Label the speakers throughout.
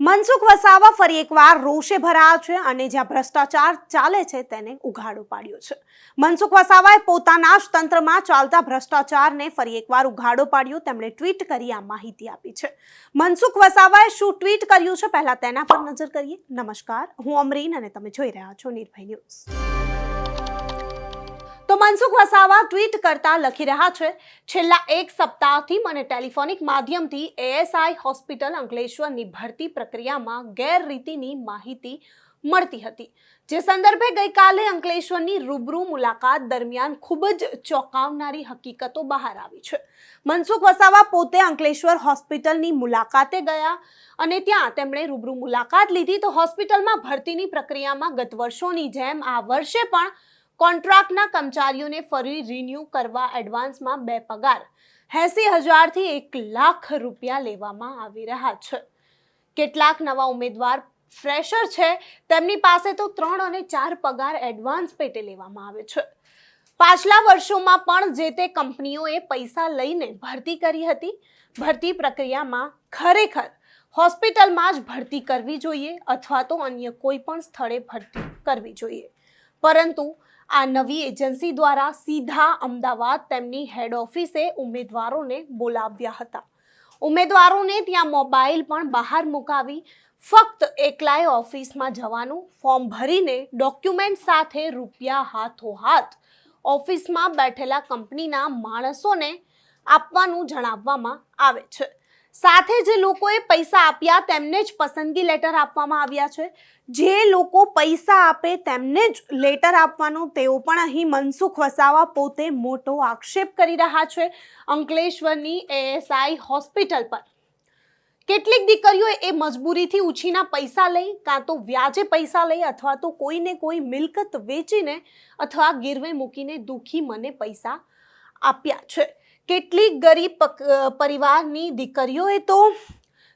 Speaker 1: મનસુખ વસાવા ફરી એકવાર રોષે ભરાયા છે અને જ્યાં ભ્રષ્ટાચાર ચાલે છે તેને ઉઘાડો પાડ્યો છે। મનસુખ વસાવાએ પોતાના જ તંત્રમાં ચાલતા ભ્રષ્ટાચારને ફરી એકવાર ઉઘાડો પાડ્યો। તેમણે ટ્વીટ કરી આ માહિતી આપી છે। મનસુખ વસાવાએ શું ટ્વીટ કર્યું છે પહેલા તેના પર નજર કરીએ। નમસ્કાર, હું અમરીન અને તમે જોઈ રહ્યા છો નિર્ભય ન્યૂઝ। તો મનસુખ વસાવા ટ્વીટ કરતા લખી રહ્યા છે, છેલ્લા એક સપ્તાહથી મને ટેલિફોનિક માધ્યમથી એએસઆઈ હોસ્પિટલ અંકલેશ્વરની ભરતી પ્રક્રિયામાં ગેરરીતિની માહિતી મળતી હતી, જે સંદર્ભે ગઈકાલે અંકલેશ્વરની રૂબરૂ મુલાકાત દરમિયાન ખૂબ જ ચોંકાવનારી હકીકતો બહાર આવી છે। મનસુખ વસાવા પોતે અંકલેશ્વર હોસ્પિટલની મુલાકાતે ગયા અને ત્યાં તેમણે રૂબરૂ મુલાકાત લીધી તો હોસ્પિટલમાં ભરતીની પ્રક્રિયામાં ગત વર્ષોની જેમ આ વર્ષે પણ કોન્ટ્રાક્ટના કર્મચારીઓને ફરી રિન્યૂ કરવા એડવાન્સમાં 2 પગાર 80,000 થી 1 લાખ રૂપિયા લેવામાં આવી રહ્યા છે। કેટલાક નવા ઉમેદવાર ફ્રેશર છે, તેમની પાસે તો 3 અને 4 પગાર એડવાન્સ પેટે લેવામાં આવે છે। પાછલા વર્ષોમાં પણ જે તે કંપનીઓએ પૈસા લઈને ભરતી કરી હતી। ભરતી પ્રક્રિયામાં ખરેખર હોસ્પિટલમાં જ ભરતી કરવી જોઈએ અથવા તો અન્ય કોઈ પણ સ્થળે ભરતી કરવી જોઈએ, પરંતુ આ નવી એજન્સી દ્વારા સીધા અમદાવાદ તેમની હેડ ઓફિસે ઉમેદવારોને બોલાવ્યા હતા। ઉમેદવારોને ત્યાં મોબાઈલ પણ બહાર મુકાવી ફક્ત એકલાએ ઓફિસમાં જવાનું, ફોર્મ ભરીને ડોક્યુમેન્ટ સાથે રૂપિયા હાથોહાથ ઓફિસમાં બેઠેલા કંપનીના માણસોને આપવાનું જણાવવામાં આવે છે। સાથે જે લોકોએ પૈસા આપ્યા તેમને જ પસંદગી લેટર આપવામાં આવ્યા છે। જે લોકો પૈસા આપે તેમને જ લેટર આપવાનો તેઓ પણ અહીં મનસુખ વસાવા પોતે મોટો આક્ષેપ કરી રહ્યા છે અંકલેશ્વરની એએસઆઈ હોસ્પિટલ પર। કેટલીક દીકરીઓ એ મજબૂરીથી ઉછીના પૈસા લઈ, કાં તો વ્યાજે પૈસા લઈ અથવા તો કોઈને કોઈ મિલકત વેચીને અથવા ગીરવે મૂકીને દુખી મને પૈસા આપ્યા છે। કેટલીક ગરીબ પરિવારની દીકરીઓએ તો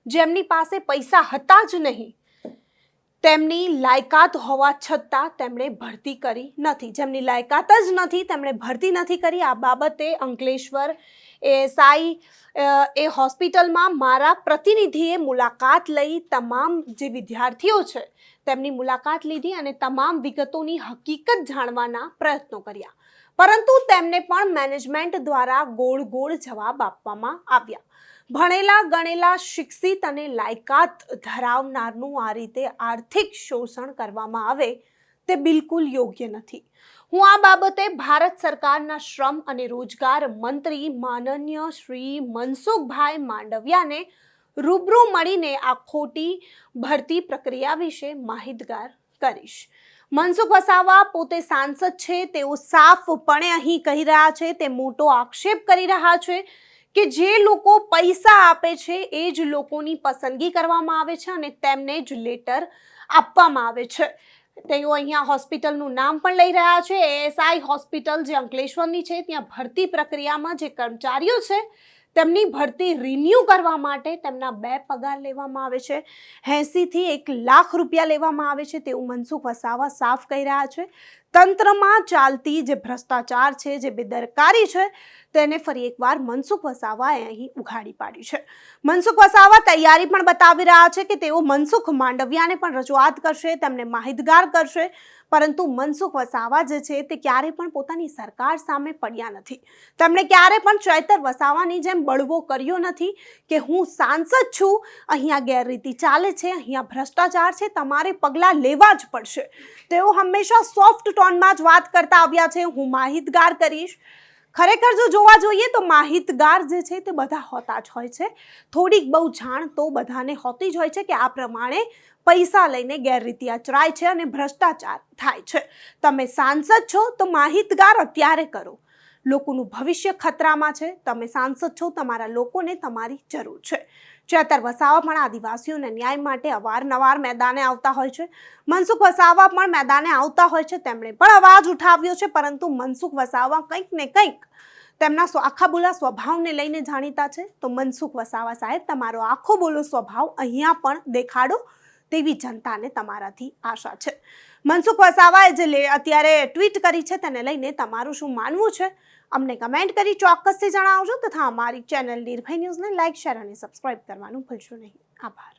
Speaker 1: જેમની પાસે પૈસા હતા જ નહીં, તેમની લાયકાત હોવા છતાં તેમણે ભરતી કરી નથી, જેમની લાયકાત જ નથી તેમણે ભરતી નથી કરી। આ બાબતે અંકલેશ્વર એએસઆઈ એ હોસ્પિટલમાં મારા પ્રતિનિધિએ મુલાકાત લઈ તમામ જે વિદ્યાર્થીઓ છે તેમની મુલાકાત લીધી અને તમામ વિગતોની હકીકત જાણવાના પ્રયત્નો કર્યા, પરંતુ તેમને પણ મેનેજમેન્ટ દ્વારા ગોળ જવાબ આપવામાં આવ્યા। ભણેલા ગણેલા શિક્ષિત અને લાયકાત ધરાવનારનું આ રીતે આર્થિક શોષણ કરવામાં આવે તે બિલકુલ યોગ્ય નથી। હું આ બાબતે ભારત સરકારના શ્રમ અને રોજગાર મંત્રી માનનીય શ્રી મનસુખભાઈ માંડવિયાને રૂબરૂ મળીને આ ખોટી ભરતી પ્રક્રિયા વિશે માહિતગાર કરીશ। મનસુખ વસાવા પોતે સાંસદ છે, તેઓ સાફપણે અહીં કહી રહ્યા છે, તે મોટો આક્ષેપ કરી રહ્યા છે કે જે લોકો પૈસા આપે છે એ જ લોકોની પસંદગી કરવામાં આવે છે અને તેમને જ લેટર આપવામાં આવે છે। તેઓ અહીંયા હોસ્પિટલનું નામ પણ લઈ રહ્યા છે, એએસઆઈ હોસ્પિટલ જે અંકલેશ્વરની છે, ત્યાં ભરતી પ્રક્રિયામાં જે કર્મચારીઓ છે તેમની ભરતી રિન્યૂ કરવા માટે તેમના 2 પગાર લેવામાં આવે છે, 80 થી 1 લાખ રૂપિયા લેવામાં આવે છે તેવું મનસુખ વસાવા સાફ કહી રહ્યા છે। તંત્રમાં ચાલતી જે ભ્રષ્ટાચાર છે, જે બેદરકારી છે, તેને ફરી એકવાર મનસુખ વસાવાએ અહીં ઉઘાડી પાડી છે। મનસુખ વસાવા તૈયારી પણ બતાવી રહ્યા છે કે તેઓ મનસુખ માંડવિયાને પણ રજૂઆત કરશે, તેમને માહિતગાર કરશે, પરંતુ મનસુખ વસાવા જે છે તે ક્યારે પણ પોતાની સરકાર સામે પડ્યા નથી। તેમણે ક્યારે પણ ચૈતર વસાવાની જેમ બળવો કર્યો નથી કે હું સાંસદ છું, અહીંયા ગેરરીતિ ચાલે છે, અહીંયા ભ્રષ્ટાચાર છે, તમારે પગલાં લેવા જ પડશે। તેઓ હંમેશા સોફ્ટ ટોનમાં જ વાત કરતા આવ્યા છે, હું માહિતગાર કરીશ। ખરેખર જો જોવા જોઈએ તો માહિતગાર જે છે તે બધા હોતા જ હોય છે, થોડીક બહુ જાણ તો બધાને હોતી જ હોય છે કે આ પ્રમાણે પૈસા લઈને ગેરરીતિ આચરાય છે અને ભ્રષ્ટાચાર થાય છે। તમે સાંસદ છો તો માહિતગાર અત્યારે કરો, લોકોનું ભવિષ્ય ખતરામાં છે, તમે સાંસદ છો, તમારા લોકોને તમારી જરૂર છે। ચૈતર વસાવા પણ આદિવાસીઓના ન્યાય માટે અવારનવાર મેદાને આવતા હોય છે, મનસુખ વસાવા પણ મેદાને આવતા હોય છે, તેમણે પણ અવાજ ઉઠાવ્યો છે, પરંતુ મનસુખ વસાવા કંઈક ને કંઈક તેમના આખા બોલા સ્વભાવને લઈને જાણીતા છે। તો મનસુખ વસાવા સાહેબ, તમારો આખો બોલો સ્વભાવ અહીંયા પણ દેખાડો તેવી જનતાને તમારાથી આશા છે। મનસુખ વસાવાએ જે અત્યારે ટ્વીટ કરી છે તેને લઈને તમારું શું માનવું છે અમને કમેન્ટ કરી ચોક્કસથી જણાવજો તથા અમારી ચેનલ નિર્ભય ન્યૂઝને લાઇક, શેર અને સબસ્ક્રાઇબ કરવાનું ભૂલશો નહીં। આભાર।